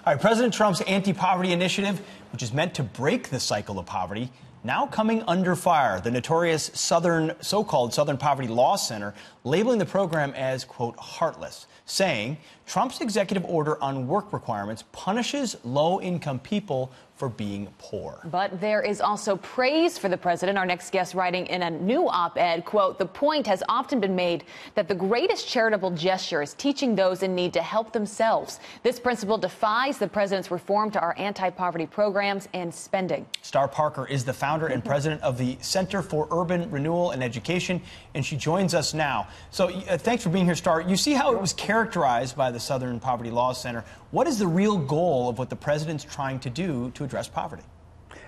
All right, President Trump's anti-poverty initiative, which is meant to break the cycle of poverty, now coming under fire. The notorious so-called Southern Poverty Law Center labeling the program as, quote, heartless, saying Trump's executive order on work requirements punishes low-income people for being poor. But there is also praise for the president. Our next guest writing in a new op-ed, quote, the point has often been made that the greatest charitable gesture is teaching those in need to help themselves. This principle defies the president's reform to our anti-poverty programs and spending. Star Parker is the founder and president of the Center for Urban Renewal and Education, and she joins us now. So thanks for being here, Star. You see how it was characterized by the Southern Poverty Law Center. What is the real goal of what the president's trying to do to address poverty?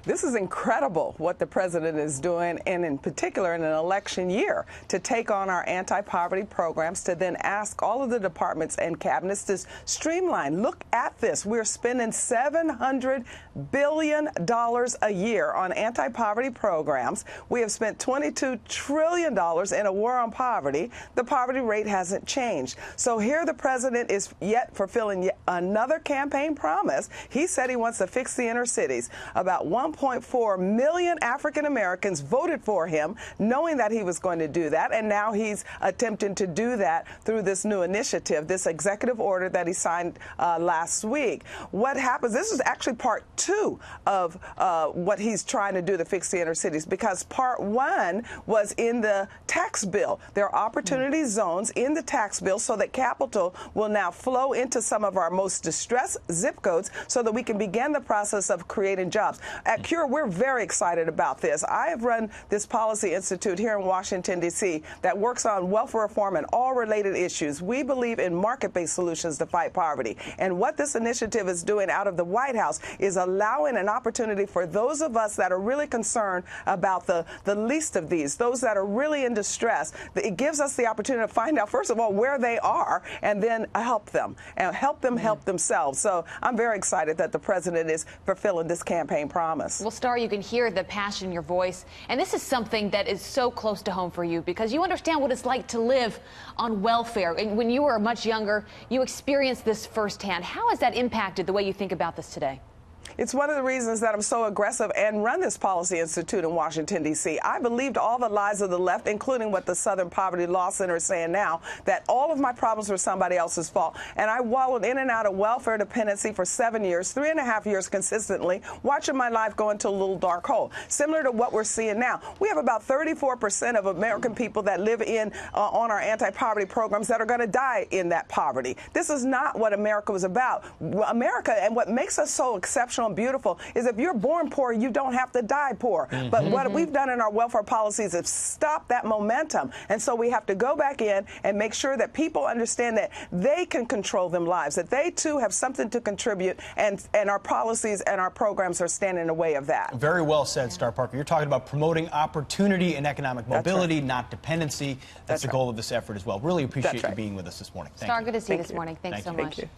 This is incredible what the president is doing, and in particular in an election year, to take on our anti-poverty programs, to then ask all of the departments and cabinets to streamline. Look at this. We're spending $700 billion a year on anti-poverty programs. We have spent $22 trillion in a war on poverty. The poverty rate hasn't changed. So here the president is yet fulfilling yet another campaign promise. He said he wants to fix the inner cities. About 1.4 million African Americans voted for him, knowing that he was going to do that, and now he's attempting to do that through this new initiative, this executive order that he signed last week. What happens, this is actually part two of what he's trying to do to fix the inner cities, because part one was in the tax bill. There are opportunity zones in the tax bill so that capital will now flow into some of our most distressed zip codes so that we can begin the process of creating jobs. At CURE, we're very excited about this. I have run this policy institute here in Washington, D.C. that works on welfare reform and all related issues. We believe in market-based solutions to fight poverty. And what this initiative is doing out of the White House is allowing an opportunity for those of us that are really concerned about the least of these, those that are really in distress. It gives us the opportunity to find out, first of all, where they are, and then help them, and help them help themselves. So I'm very excited that the president is fulfilling this campaign promise. Well, Star, you can hear the passion in your voice, and this is something that is so close to home for you because you understand what it's like to live on welfare. And when you were much younger, you experienced this firsthand. How has that impacted the way you think about this today? It's one of the reasons that I'm so aggressive and run this policy institute in Washington, D.C. I believed all the lies of the left, including what the Southern Poverty Law Center is saying now, that all of my problems were somebody else's fault. And I wallowed in and out of welfare dependency for 7 years, 3.5 years consistently, watching my life go into a little dark hole. Similar to what we're seeing now. We have about 34% of American people that live in on our anti-poverty programs that are going to die in that poverty. This is not what America was about. America, and what makes us so exceptional and beautiful, is if you're born poor, you don't have to die poor. But what we've done in our welfare policies is stop that momentum. And so we have to go back in and make sure that people understand that they can control them lives, that they too have something to contribute, and our policies and our programs are standing in the way of that. Very well said, Star Parker. You're talking about promoting opportunity and economic mobility, not dependency. That's the goal of this effort as well. Really appreciate you being with us this morning. Thank you. Star, good to see you this morning. Thanks so much. Thank you.